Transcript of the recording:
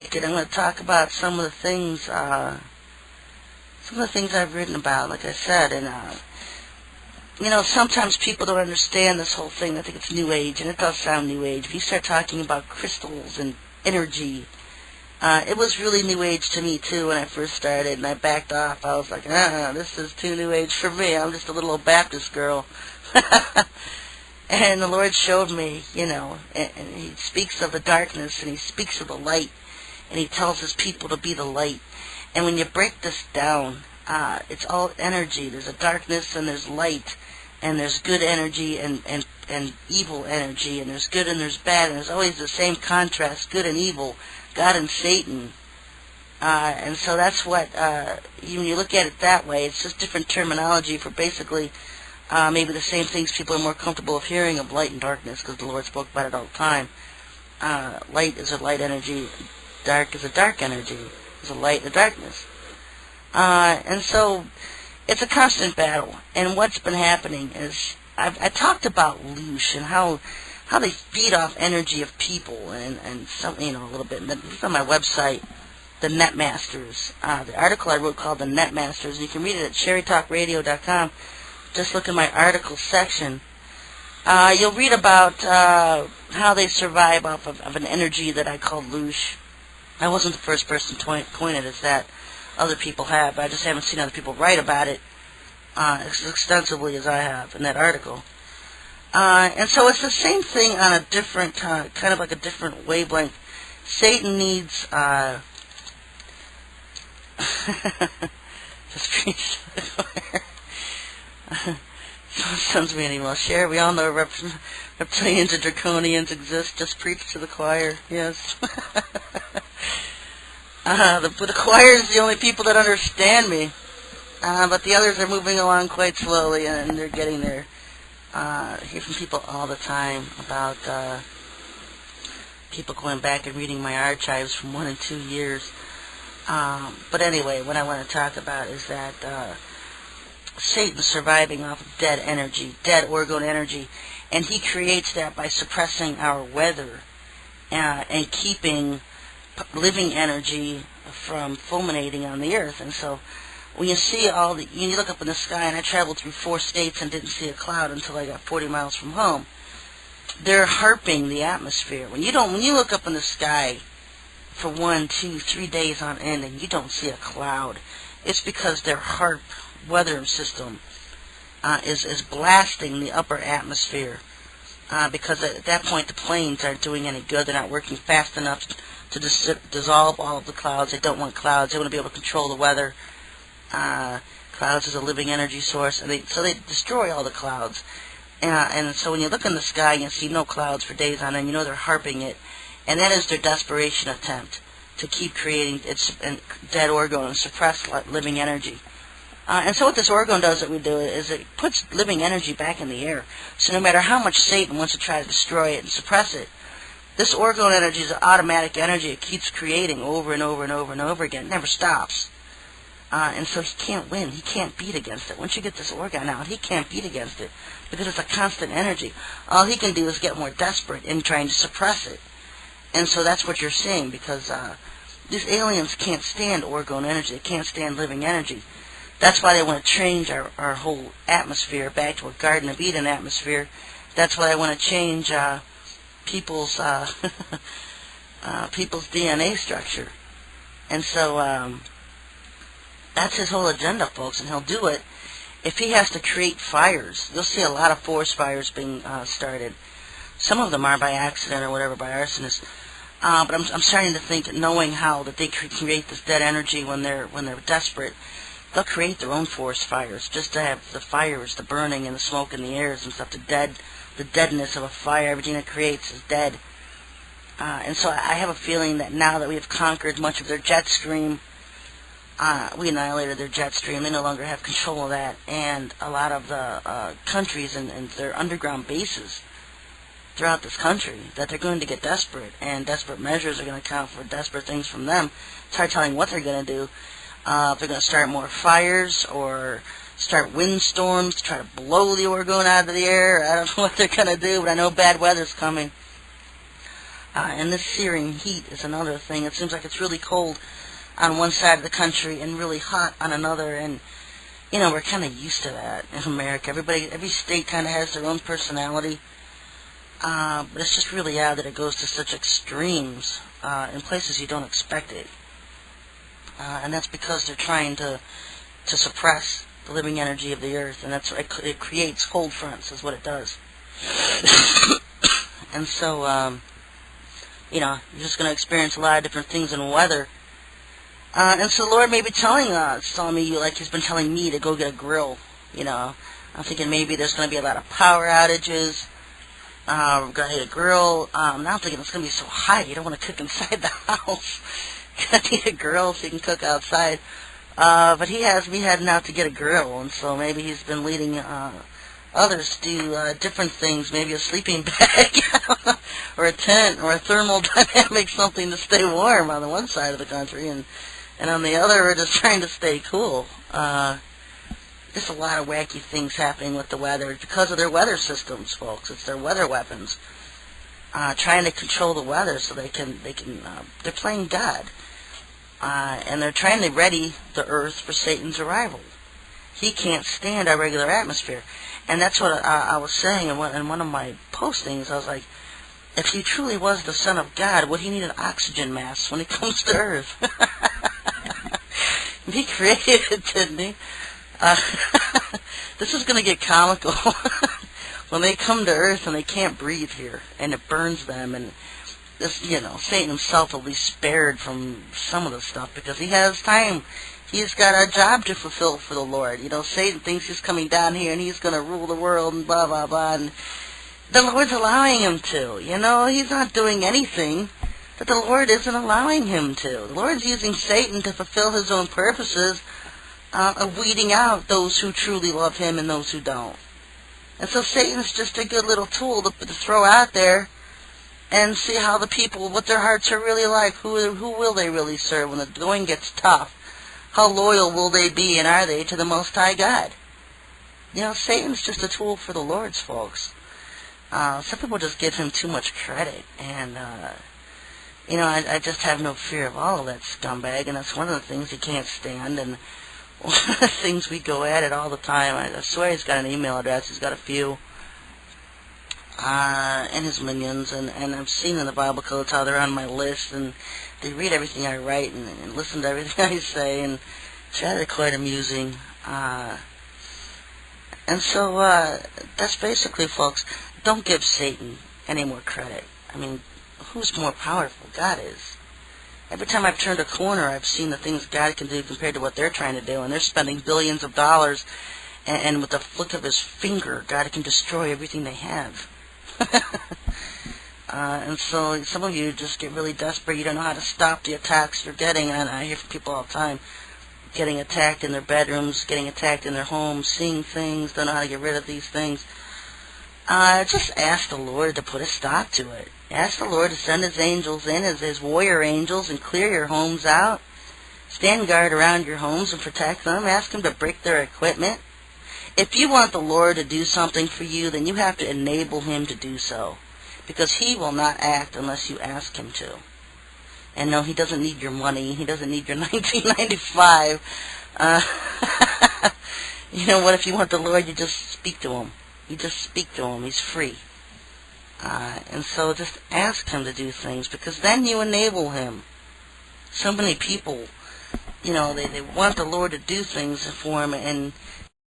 And I'm going to talk about some of the things I've written about, like I said, and sometimes people don't understand this whole thing. I think it's New Age, and it does sound New Age. If you start talking about crystals and energy, it was really New Age to me too when I first started, and I backed off. I was like, this is too New Age for me. I'm just a little old Baptist girl. And the Lord showed me, and He speaks of the darkness, and He speaks of the light, and He tells His people to be the light. And when you break this down, it's all energy. There's a darkness, and there's light, and there's good energy and evil energy, and there's good and there's bad, and there's always the same contrast, good and evil, God and Satan. And so that's what, when you look at it that way, it's just different terminology for basically maybe the same things people are more comfortable of hearing of light and darkness, because the Lord spoke about it all the time. Light is a light energy, dark is a dark energy, there's a light and a darkness. And so it's a constant battle. And what's been happening is I talked about Loosh and how they feed off energy of people and something, a little bit. It's on my website, the Netmasters. The article I wrote called the Netmasters, and you can read it at SherryTalkRadio.com. Just look in my article section. You'll read about how they survive off of an energy that I call Loosh. I wasn't the first person to coin it as that. Other people have, but I just haven't seen other people write about it as extensively as I have in that article. And so it's the same thing on a different, kind of like a different wavelength. Satan needs, just preach to the choir. Someone sends me an email. Share, we all know reptilians and draconians exist. Just preach to the choir. Yes. The choir is the only people that understand me. But the others are moving along quite slowly, and they're getting there. I hear from people all the time about people going back and reading my archives from 1 and 2 years. But anyway, what I want to talk about is that Satan's surviving off of dead energy, dead orgone energy, and he creates that by suppressing our weather and keeping living energy from fulminating on the earth. And so when you see you look up in the sky, and I traveled through 4 states and didn't see a cloud until I got 40 miles from home. They're harping the atmosphere. When you look up in the sky for 1, 2, 3 days on end and you don't see a cloud, it's because their harp weather system is blasting the upper atmosphere. Because at that point the planes aren't doing any good. They're not working fast enough to dissolve all of the clouds. They don't want clouds. They want to be able to control the weather. Clouds is a living energy source, and so they destroy all the clouds. And so when you look in the sky and you see no clouds for days on end, they're harping it, and that is their desperation attempt to keep creating its dead orgone and suppress living energy. And so what this orgone does that we do is it puts living energy back in the air. So no matter how much Satan wants to try to destroy it and suppress it, this orgone energy is an automatic energy. It keeps creating over and over and over and over again. It never stops. And so he can't win. He can't beat against it. Once you get this orgone out, he can't beat against it because it's a constant energy. All he can do is get more desperate in trying to suppress it. And so that's what you're seeing, because these aliens can't stand orgone energy. They can't stand living energy. That's why they want to change our whole atmosphere back to a Garden of Eden atmosphere. That's why they want to change people's people's DNA structure. And so that's his whole agenda, folks, and he'll do it if he has to create fires. You'll see a lot of forest fires being started. Some of them are by accident or whatever, by arsonists. But I'm starting to think, knowing how that they create this dead energy when they're desperate, they'll create their own forest fires just to have the fires, the burning and the smoke in the airs and stuff. The deadness of a fire, everything it creates is dead. And so I have a feeling that now that we have conquered much of their jet stream, we annihilated their jet stream. They no longer have control of that, and a lot of the countries and their underground bases throughout this country, that they're going to get desperate, and desperate measures are going to count for desperate things from them. It's hard telling what they're going to do. If they're going to start more fires or start windstorms to try to blow the orgone out of the air. I don't know what they're going to do, but I know bad weather's coming. And this searing heat is another thing. It seems like it's really cold on one side of the country and really hot on another. And, we're kind of used to that in America. Every state kind of has their own personality. But it's just really odd that it goes to such extremes in places you don't expect it. And that's because they're trying to suppress the living energy of the earth, and that's it creates cold fronts, is what it does. And so, you're just going to experience a lot of different things in weather. And so the Lord may be telling me, like He's been telling me, to go get a grill. I'm thinking maybe there's going to be a lot of power outages. We're going to need a grill. Now I'm thinking it's going to be so hot, you don't want to cook inside the house. Going to need a grill so you can cook outside. But He has me heading out to get a grill, and so maybe He's been leading others to do different things, maybe a sleeping bag, or a tent, or a thermal dynamic, something to stay warm on the one side of the country, and on the other we're just trying to stay cool. There's a lot of wacky things happening with the weather because of their weather systems, folks. It's their weather weapons. Trying to control the weather so they're playing God. And they're trying to ready the earth for Satan's arrival. He can't stand our regular atmosphere. And that's what I was saying in one of my postings. I was like, if He truly was the Son of God, would He need an oxygen mask when He comes to earth? He created it, didn't He? This is going to get comical. When they come to earth and they can't breathe here, and it burns them, and this, Satan himself will be spared from some of the stuff because he has time. He's got a job to fulfill for the Lord. Satan thinks he's coming down here and he's going to rule the world and blah, blah, blah. And the Lord's allowing him to. He's not doing anything that the Lord isn't allowing him to. The Lord's using Satan to fulfill His own purposes of weeding out those who truly love Him and those who don't. And so Satan's just a good little tool to throw out there and see how the people, what their hearts are really like. Who will they really serve when the going gets tough? How loyal will they be, and are they, to the Most High God? Satan's just a tool for the Lord's, folks. Some people just give him too much credit, and, I just have no fear of all of that scumbag, and that's one of the things he can't stand, and one of the things we go at it all the time. I swear he's got an email address. He's got a few. And his minions. And I've seen in the Bible codes how they're on my list. And they read everything I write and listen to everything I say. And it's rather quite amusing. And so that's basically, folks, don't give Satan any more credit. I mean, who's more powerful? God is. Every time I've turned a corner, I've seen the things God can do compared to what they're trying to do. And they're spending billions of dollars, and with the flick of His finger, God can destroy everything they have. And so some of you just get really desperate. You don't know how to stop the attacks you're getting. And I hear from people all the time getting attacked in their bedrooms, getting attacked in their homes, seeing things, don't know how to get rid of these things. Just ask the Lord to put a stop to it. Ask the Lord to send His angels in, His warrior angels, and clear your homes out. Stand guard around your homes and protect them. Ask Him to break their equipment. If you want the Lord to do something for you, then you have to enable Him to do so. Because He will not act unless you ask Him to. And no, He doesn't need your money. He doesn't need your 1995. What if you want the Lord, you just speak to Him. You just speak to Him. He's free. And so just ask Him to do things, because then you enable Him. So many people, they want the Lord to do things for Him, and